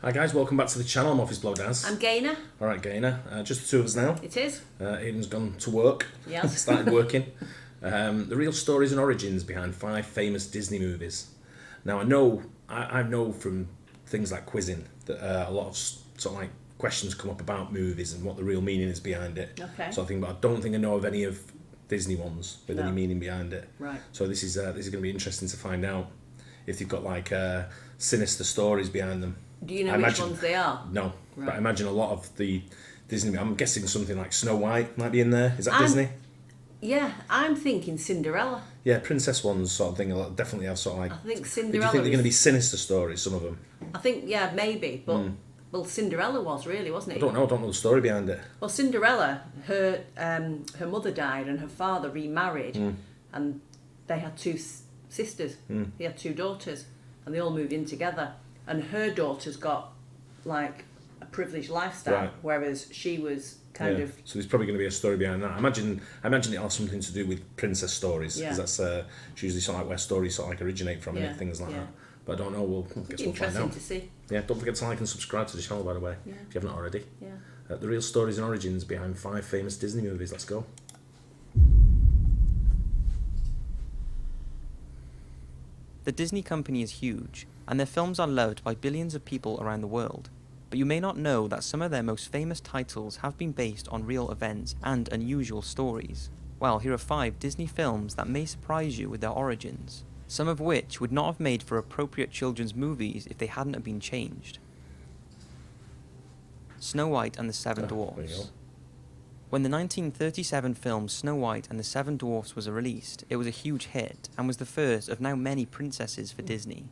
Hi guys, welcome back to the channel. I'm Office Blow Daz. I'm Gaynor. Alright Gaynor, just the two of us now. It is. Aiden's gone to work. Yes. Started working. The real stories and origins behind 5 famous Disney movies. Now I know from things like quizzing that a lot of sort of like questions come up about movies and what the real meaning is behind it. Okay. Sort of thing, but I don't think I know of any of Disney ones with any meaning behind it. Right. So this is going to be interesting to find out if they've got like sinister stories behind them. Do you know which ones they are? No, right. But I imagine a lot of the Disney. I'm guessing something like Snow White might be in there. Is that Disney? Yeah, I'm thinking Cinderella. Yeah, princess ones sort of thing. Definitely have sort of like. I think Do Cinderella. you think they're going to be sinister stories? Some of them. I think maybe, but well, Cinderella was really, wasn't it? I don't know the story behind it. Well, Cinderella, her mother died and her father remarried, and they had 2 sisters. He had 2 daughters, and they all moved in together. And her daughters got like a privileged lifestyle, whereas she was kind of. So there's probably going to be a story behind that. I imagine it has something to do with princess stories, because that's usually sort of like where stories sort of like originate from, and things like that. But I don't know. We'll guess we'll find out. Interesting to see. Yeah, don't forget to like and subscribe to the channel, by the way, if you haven't already. Yeah. The real stories and origins behind 5 famous Disney movies. Let's go. The Disney company is huge, and their films are loved by billions of people around the world. But you may not know that some of their most famous titles have been based on real events and unusual stories. Well, here are 5 Disney films that may surprise you with their origins, some of which would not have made for appropriate children's movies if they hadn't have been changed. Snow White and the Seven Dwarfs. There you go. When the 1937 film Snow White and the Seven Dwarfs was released, it was a huge hit and was the first of now many princesses for Disney.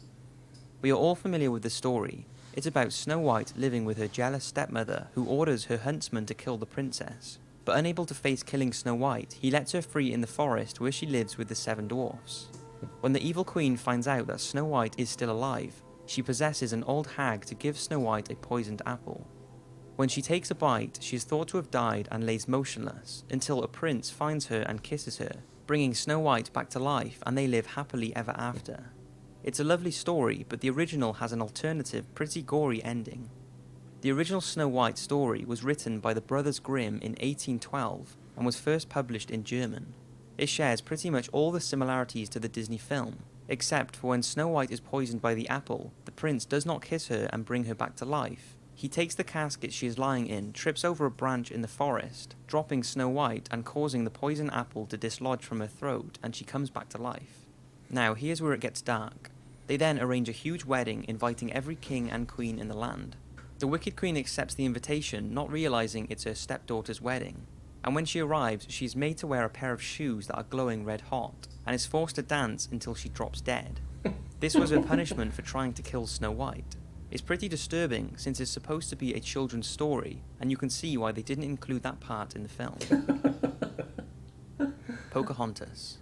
We are all familiar with the story. It's about Snow White living with her jealous stepmother, who orders her huntsman to kill the princess. But unable to face killing Snow White, he lets her free in the forest where she lives with the 7 dwarfs. When the evil queen finds out that Snow White is still alive, she possesses an old hag to give Snow White a poisoned apple. When she takes a bite, she is thought to have died and lays motionless, until a prince finds her and kisses her, bringing Snow White back to life, and they live happily ever after. It's a lovely story, but the original has an alternative, pretty gory ending. The original Snow White story was written by the Brothers Grimm in 1812 and was first published in German. It shares pretty much all the similarities to the Disney film, except for when Snow White is poisoned by the apple, the prince does not kiss her and bring her back to life. He takes the casket she is lying in, trips over a branch in the forest, dropping Snow White and causing the poison apple to dislodge from her throat, and she comes back to life. Now, here's where it gets dark. They then arrange a huge wedding, inviting every king and queen in the land. The Wicked Queen accepts the invitation, not realizing it's her stepdaughter's wedding. And when she arrives, she is made to wear a pair of shoes that are glowing red hot, and is forced to dance until she drops dead. This was her punishment for trying to kill Snow White. It's pretty disturbing, since it's supposed to be a children's story, and you can see why they didn't include that part in the film. Pocahontas.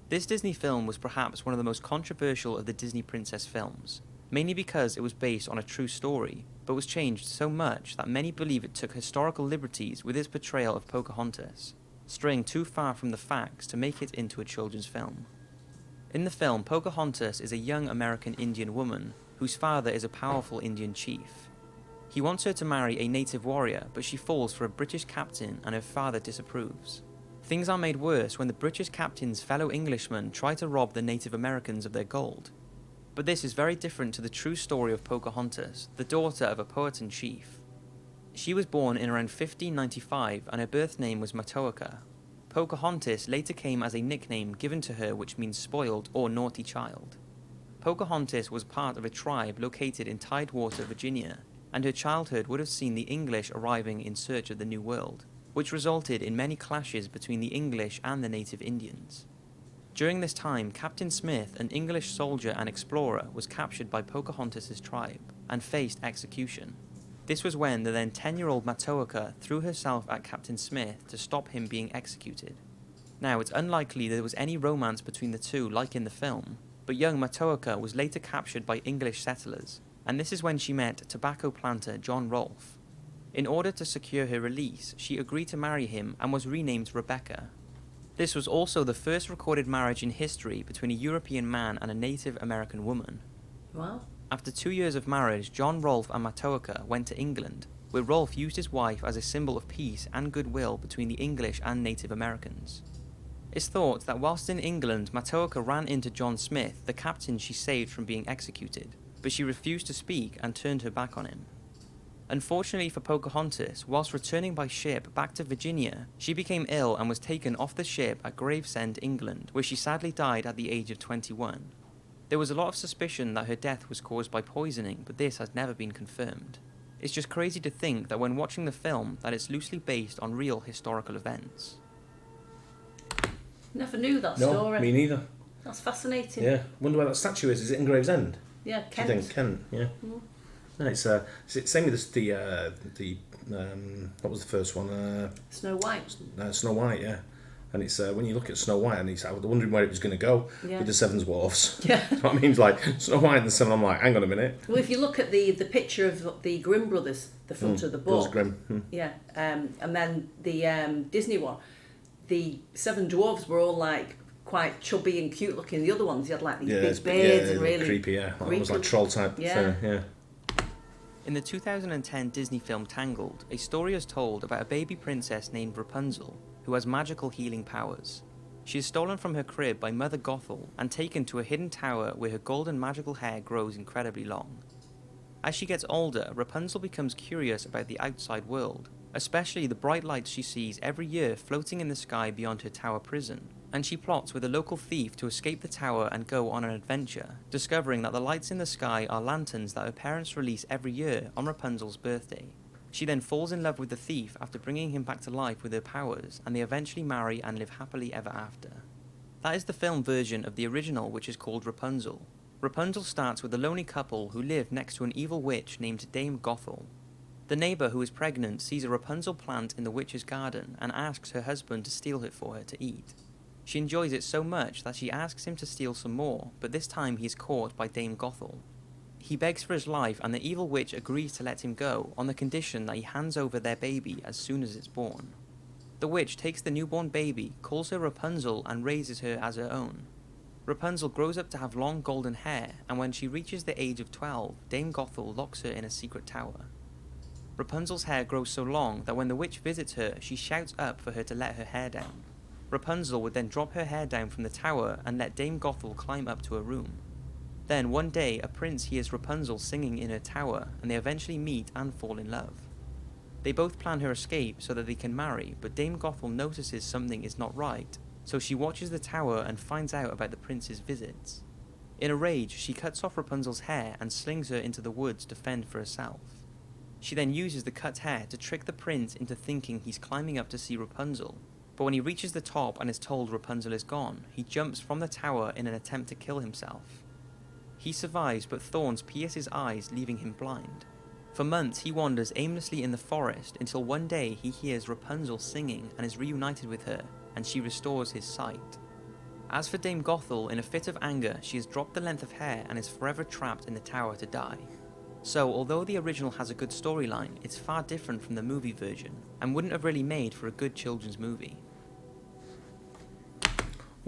This Disney film was perhaps one of the most controversial of the Disney princess films, mainly because it was based on a true story, but was changed so much that many believe it took historical liberties with its portrayal of Pocahontas, straying too far from the facts to make it into a children's film. In the film, Pocahontas is a young American Indian woman whose father is a powerful Indian chief. He wants her to marry a native warrior, but she falls for a British captain and her father disapproves. Things are made worse when the British captain's fellow Englishmen try to rob the Native Americans of their gold. But this is very different to the true story of Pocahontas, the daughter of a poet and chief. She was born in around 1595 and her birth name was Matoaka. Pocahontas later came as a nickname given to her which means spoiled or naughty child. Pocahontas was part of a tribe located in Tidewater, Virginia, and her childhood would have seen the English arriving in search of the New World, which resulted in many clashes between the English and the native Indians. During this time, Captain Smith, an English soldier and explorer, was captured by Pocahontas' tribe and faced execution. This was when the then 10-year-old Matoaka threw herself at Captain Smith to stop him being executed. Now, it's unlikely there was any romance between the two like in the film, but young Matoaka was later captured by English settlers, and this is when she met tobacco planter John Rolfe. In order to secure her release, she agreed to marry him and was renamed Rebecca. This was also the first recorded marriage in history between a European man and a Native American woman. Wow. After 2 years of marriage, John, Rolfe and Matoaka went to England, where Rolfe used his wife as a symbol of peace and goodwill between the English and Native Americans. It's thought that whilst in England, Matoaka ran into John Smith, the captain she saved from being executed, but she refused to speak and turned her back on him. Unfortunately for Pocahontas, whilst returning by ship back to Virginia, she became ill and was taken off the ship at Gravesend, England, where she sadly died at the age of 21. There was a lot of suspicion that her death was caused by poisoning, but this has never been confirmed. It's just crazy to think that when watching the film that it's loosely based on real historical events. Never knew that No, story. me neither. That's fascinating. Yeah, wonder where that statue is. Is it in Gravesend? Yeah, Do you Kent. think Kent? Yeah. Mm. No, it's same with this, the what was the first one? Snow White. Snow White, yeah. And it's when you look at Snow White, and I was wondering where it was going to go Yeah. with the Seven Dwarfs. Yeah. You know what I mean? It's like Snow White and the Seven. I'm like, hang on a minute. Well, if you look at the picture of the Grimm brothers, the front of the Those book, Grimm. yeah, and then the Disney one, the Seven Dwarfs were all like quite chubby and cute looking. The other ones, you had like these big beards and really creepy. Yeah, it was creepy. like troll type. Yeah. Yeah. In the 2010 Disney film Tangled, a story is told about a baby princess named Rapunzel, who has magical healing powers. She is stolen from her crib by Mother Gothel and taken to a hidden tower where her golden magical hair grows incredibly long. As she gets older, Rapunzel becomes curious about the outside world, especially the bright lights she sees every year floating in the sky beyond her tower prison, and she plots with a local thief to escape the tower and go on an adventure, discovering that the lights in the sky are lanterns that her parents release every year on Rapunzel's birthday. She then falls in love with the thief after bringing him back to life with her powers, and they eventually marry and live happily ever after. That is the film version of the original, which is called Rapunzel. Rapunzel starts with a lonely couple who live next to an evil witch named Dame Gothel. The neighbour who is pregnant sees a Rapunzel plant in the witch's garden and asks her husband to steal it for her to eat. She enjoys it so much that she asks him to steal some more, but this time he is caught by Dame Gothel. He begs for his life and the evil witch agrees to let him go on the condition that he hands over their baby as soon as it's born. The witch takes the newborn baby, calls her Rapunzel and raises her as her own. Rapunzel grows up to have long golden hair, and when she reaches the age of 12, Dame Gothel locks her in a secret tower. Rapunzel's hair grows so long that when the witch visits her, she shouts up for her to let her hair down. Rapunzel would then drop her hair down from the tower and let Dame Gothel climb up to her room. Then one day, a prince hears Rapunzel singing in her tower, and they eventually meet and fall in love. They both plan her escape so that they can marry, but Dame Gothel notices something is not right, so she watches the tower and finds out about the prince's visits. In a rage, she cuts off Rapunzel's hair and slings her into the woods to fend for herself. She then uses the cut hair to trick the prince into thinking he's climbing up to see Rapunzel, but when he reaches the top and is told Rapunzel is gone, he jumps from the tower in an attempt to kill himself. He survives, but thorns pierce his eyes, leaving him blind. For months, he wanders aimlessly in the forest until one day he hears Rapunzel singing and is reunited with her, and she restores his sight. As for Dame Gothel, in a fit of anger, she has dropped the length of hair and is forever trapped in the tower to die. So, although the original has a good storyline, it's far different from the movie version, and wouldn't have really made for a good children's movie.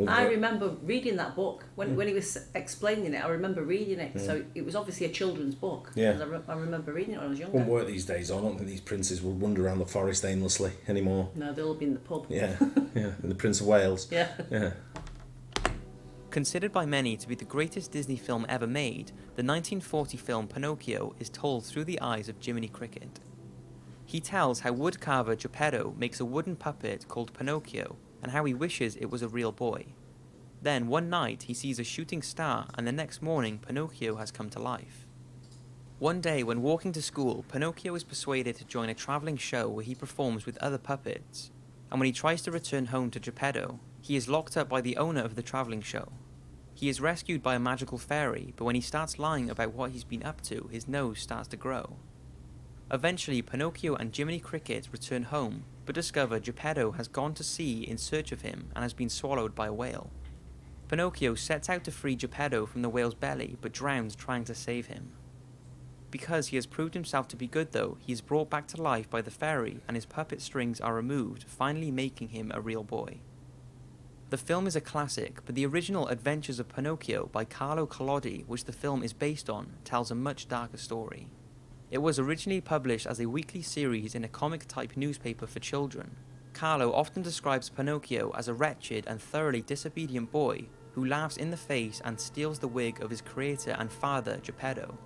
I remember reading that book when he was explaining it. I remember reading it, so it was obviously a children's book. Yeah. 'Cause I remember reading it when I was younger. Wouldn't work these days. I don't think these princes would wander around the forest aimlessly anymore. No, they'll be in the pub. Yeah, yeah. And the Prince of Wales. Yeah. Yeah. Considered by many to be the greatest Disney film ever made, the 1940 film Pinocchio is told through the eyes of Jiminy Cricket. He tells how woodcarver Geppetto makes a wooden puppet called Pinocchio, and how he wishes it was a real boy. Then one night he sees a shooting star, and the next morning Pinocchio has come to life. One day when walking to school, Pinocchio is persuaded to join a travelling show where he performs with other puppets, and when he tries to return home to Geppetto, he is locked up by the owner of the travelling show. He is rescued by a magical fairy, but when he starts lying about what he's been up to, his nose starts to grow. Eventually, Pinocchio and Jiminy Cricket return home, but discover Geppetto has gone to sea in search of him and has been swallowed by a whale. Pinocchio sets out to free Geppetto from the whale's belly, but drowns trying to save him. Because he has proved himself to be good though, he is brought back to life by the fairy and his puppet strings are removed, finally making him a real boy. The film is a classic, but the original Adventures of Pinocchio by Carlo Collodi, which the film is based on, tells a much darker story. It was originally published as a weekly series in a comic-type newspaper for children. Carlo often describes Pinocchio as a wretched and thoroughly disobedient boy who laughs in the face and steals the wig of his creator and father, Geppetto.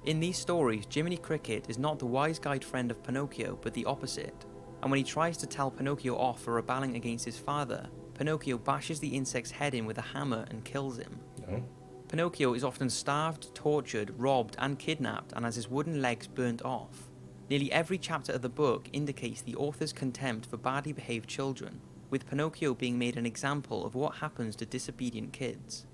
In these stories, Jiminy Cricket is not the wise guide friend of Pinocchio, but the opposite, and when he tries to tell Pinocchio off for rebelling against his father, Pinocchio bashes the insect's head in with a hammer and kills him. Oh. Pinocchio is often starved, tortured, robbed, and kidnapped, and has his wooden legs burnt off. Nearly every chapter of the book indicates the author's contempt for badly behaved children, with Pinocchio being made an example of what happens to disobedient kids.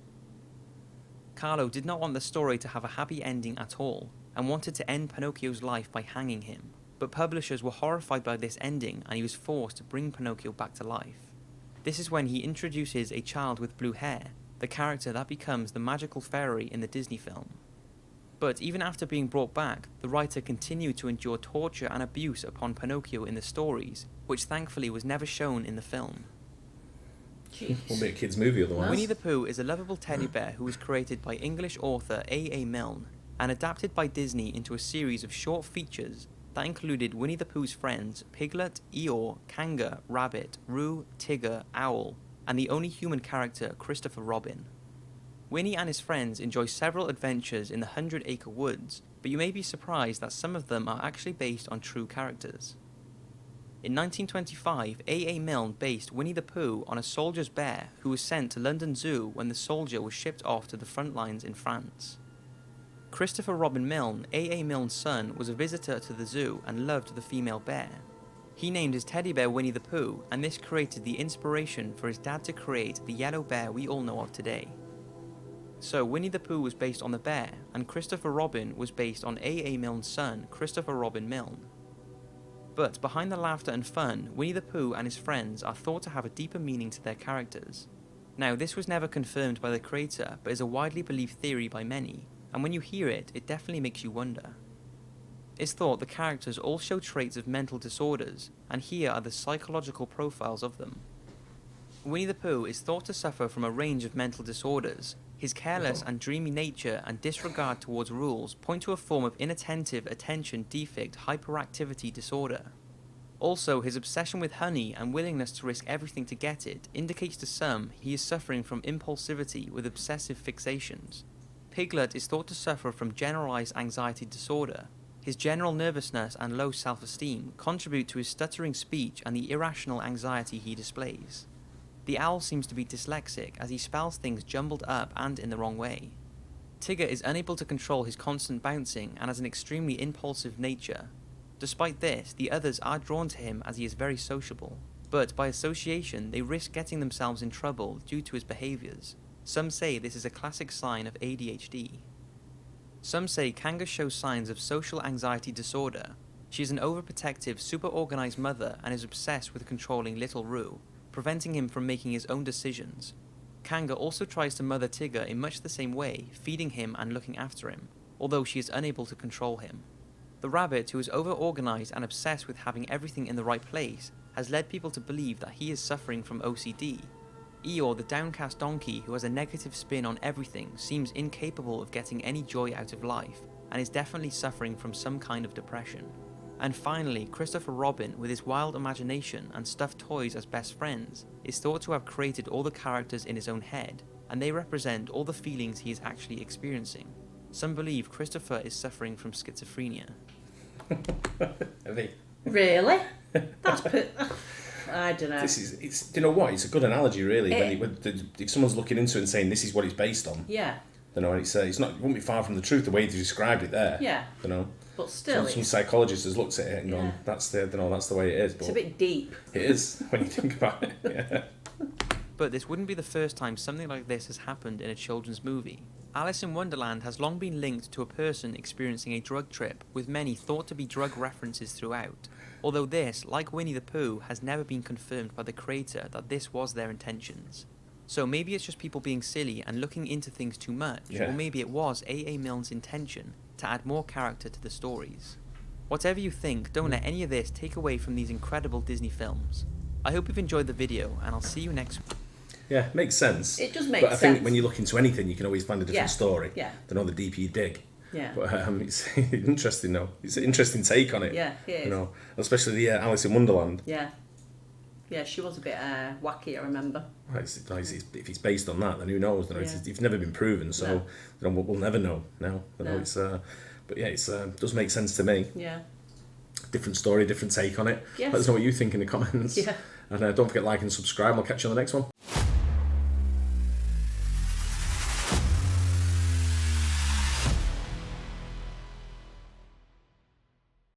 Carlo did not want the story to have a happy ending at all, and wanted to end Pinocchio's life by hanging him, but publishers were horrified by this ending and he was forced to bring Pinocchio back to life. This is when he introduces a child with blue hair, the character that becomes the magical fairy in the Disney film. But even after being brought back, the writer continued to endure torture and abuse upon Pinocchio in the stories, which thankfully was never shown in the film. Jeez. Won't be a kid's movie otherwise. Winnie the Pooh is a lovable teddy bear who was created by English author A.A. Milne and adapted by Disney into a series of short features that included Winnie the Pooh's friends Piglet, Eeyore, Kanga, Rabbit, Roo, Tigger, Owl, and the only human character, Christopher Robin. Winnie and his friends enjoy several adventures in the 100-acre woods, but you may be surprised that some of them are actually based on true characters. In 1925, A.A. Milne based Winnie the Pooh on a soldier's bear who was sent to London Zoo when the soldier was shipped off to the front lines in France. Christopher Robin Milne, A.A. Milne's son, was a visitor to the zoo and loved the female bear. He named his teddy bear Winnie the Pooh, and this created the inspiration for his dad to create the yellow bear we all know of today. So Winnie the Pooh was based on the bear, and Christopher Robin was based on A.A. Milne's son, Christopher Robin Milne. But behind the laughter and fun, Winnie the Pooh and his friends are thought to have a deeper meaning to their characters. Now, this was never confirmed by the creator, but is a widely believed theory by many, and when you hear it, it definitely makes you wonder. It's thought the characters all show traits of mental disorders, and here are the psychological profiles of them. Winnie the Pooh is thought to suffer from a range of mental disorders. His careless and dreamy nature and disregard towards rules point to a form of inattentive attention defect hyperactivity disorder. Also, his obsession with honey and willingness to risk everything to get it indicates to some he is suffering from impulsivity with obsessive fixations. Piglet is thought to suffer from generalized anxiety disorder. His general nervousness and low self-esteem contribute to his stuttering speech and the irrational anxiety he displays. The owl seems to be dyslexic as he spells things jumbled up and in the wrong way. Tigger is unable to control his constant bouncing and has an extremely impulsive nature. Despite this, the others are drawn to him as he is very sociable, but by association they risk getting themselves in trouble due to his behaviours. Some say this is a classic sign of ADHD. Some say Kanga shows signs of social anxiety disorder. She is an overprotective, super-organised mother and is obsessed with controlling little Roo, preventing him from making his own decisions. Kanga also tries to mother Tigger in much the same way, feeding him and looking after him, although she is unable to control him. The rabbit, who is over-organised and obsessed with having everything in the right place, has led people to believe that he is suffering from OCD. Eeyore, the downcast donkey who has a negative spin on everything, seems incapable of getting any joy out of life, and is definitely suffering from some kind of depression. And finally, Christopher Robin, with his wild imagination and stuffed toys as best friends, is thought to have created all the characters in his own head, and they represent all the feelings he is actually experiencing. Some believe Christopher is suffering from schizophrenia. Really? That's I don't know. It's do you know what? It's a good analogy, really. If someone's looking into it and saying this is what it's based on, yeah. You know, it's not. It wouldn't be far from the truth the way they described it there. Yeah. You know. But still, some psychologist has looked at it and gone, that's the way it is. But it's a bit deep. It is when you think about it. Yeah. But this wouldn't be the first time something like this has happened in a children's movie. Alice in Wonderland has long been linked to a person experiencing a drug trip, with many thought to be drug references throughout. Although this, like Winnie the Pooh, has never been confirmed by the creator that this was their intentions. So maybe it's just people being silly and looking into things too much, or maybe it was A.A. Milne's intention to add more character to the stories. Whatever you think, don't let any of this take away from these incredible Disney films. I hope you've enjoyed the video, and I'll see you next week. Yeah, makes sense. It does make but I sense. think when you look into anything, you can always find a different story. Yeah. The know, the deeper you dig. Yeah. But it's interesting though. It's an interesting take on it. Yeah, it is. You know, especially the Alice in Wonderland. Yeah. Yeah, she was a bit wacky, I remember. If it's based on that, then who knows? You know, it's never been proven, so you know, we'll never know now. You know, it's but yeah, it's does make sense to me. Yeah. Different story, different take on it. Yes. Let us know what you think in the comments. Yeah. And don't forget, like and subscribe. I'll catch you on the next one.